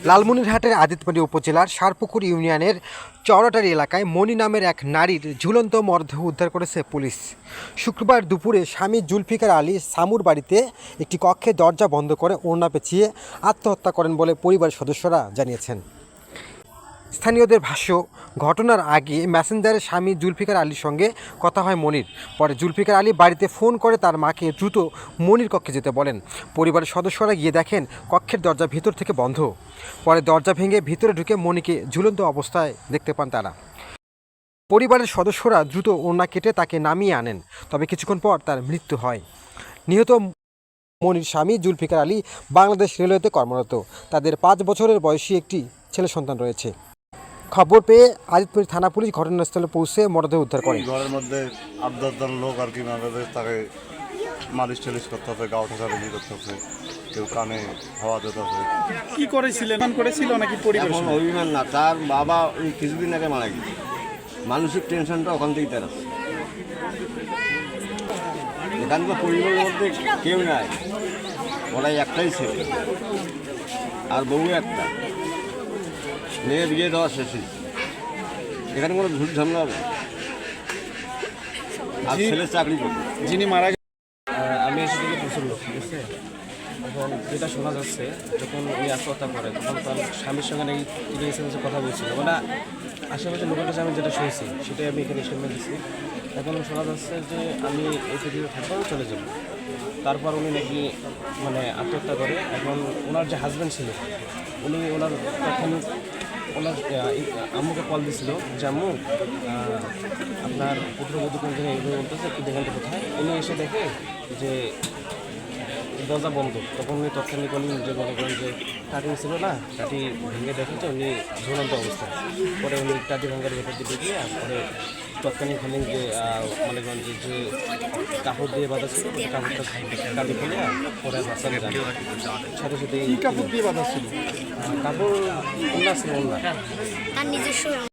লালমনিরহাটের আদিতবাড়ী উপজেলার সারপুকুর ইউনিয়নের চওড়াটারি এলাকায় মণি নামের এক নারীর ঝুলন্ত মরদেহ উদ্ধার করেছে পুলিশ। শুক্রবার দুপুরে স্বামী জুলফিকার আলী সামুর বাড়িতে একটি কক্ষে দরজা বন্ধ করে ওড়না পেঁচিয়ে আত্মহত্যা করেন বলে পরিবারের সদস্যরা জানিয়েছেন। স্থানীয়দের ভাষ্য, ঘটনার আগে মেসেঞ্জারে স্বামী জুলফিকার আলীর সঙ্গে কথা হয় মনির। পরে জুলফিকার আলী বাড়িতে ফোন করে তার মাকে দ্রুত মনির কক্ষে যেতে বলেন। পরিবারের সদস্যরা গিয়ে দেখেন কক্ষের দরজা ভিতর থেকে বন্ধ। পরে দরজা ভেঙে ভিতরে ঢুকে মনিকে ঝুলন্ত অবস্থায় দেখতে পান তারা। পরিবারের সদস্যরা দ্রুত ওড়না কেটে তাকে নামিয়ে আনেন, তবে কিছুক্ষণ পর তার মৃত্যু হয়। নিহত মনির স্বামী জুলফিকার আলী বাংলাদেশ রেলওয়েতে কর্মরত। তাদের 5 বছরের বয়সী একটি ছেলে সন্তান রয়েছে। খবর পেয়ে আদিতপুর থানা পুলিশ ঘটনাস্থলে পৌঁছে মরদেহ উদ্ধার করে। ঘরের মধ্যে 8-10 জন লোক আর কি তাকে মালিশ টালিশ করতে হবে, গাও ঠাসা বেশি করতে হবে, কেউ কানে হাওয়া দিতে হবে। কি করেছিলেন? করেছিল নাকি পরিবার? এখন অভিমান না, তার বাবা ওই কিছুদিন আগে মারা গেছে। মানসিক টেনশনটা ওখান থেকেই তার আছে। এখান তো পরিবারের মধ্যে কেউ নাই, ওরাই একটাই ছেলে আর বউ একটা, মেয়ে বিয়ে দেওয়া শেষই। এখানে কোনো ঝুট ঝামেলা হবে আর ছেলে চাকরি করবে। যিনি মারা গেছেন আমি এসে থেকে প্রচুর লোক, ঠিক আছে। এখন যেটা শোনা যাচ্ছে, যখন উনি আত্মহত্যা করে তখন তার স্বামীর সঙ্গে নাকি টেলিভিশনে কথা বলছিল, মানে আশেপাশে লোকের কাছে আমি যেটা শুনেছি সেটাই আমি এখানে শুনে দিচ্ছি। এখন শোনা যাচ্ছে যে আমি এই পৃথিবীতে থাকবো, চলে যাব। তারপর উনি নাকি মানে আত্মহত্যা করে। এখন ওনার যে হাজব্যান্ড ছিল, উনি ওনার তখন ওনার আম্মুকে কল দিয়েছিল যে আম্মু আপনার পুত্রবধূ কোন জায়গায় এগুলো বলতেছে, একটু দেখেন তো কোথায়। উনি এসে দেখে যে দরজা বন্ধ। তখন উনি তৎক্ষণিক বললেন যে মনে করেন যে টাটি ছিল না, টাটি ভেঙে দেখে যে উনি ঝুলন্ত অবস্থায়। পরে উনি টাটি ভাঙার ভেতর দিয়ে ঢুকিয়ে পরে তৎক্ষণিক হলেন যে মনে করেন যে কাপড় দিয়ে বাঁধা ছিল, কাপড়টা কাটি ফেলে পরে বাঁচানো যান। সাথে সাথে কি কাপড় দিয়ে বাঁধা ছিল? কাপড় ওনা ছিল, ওনা। তার নিজস্ব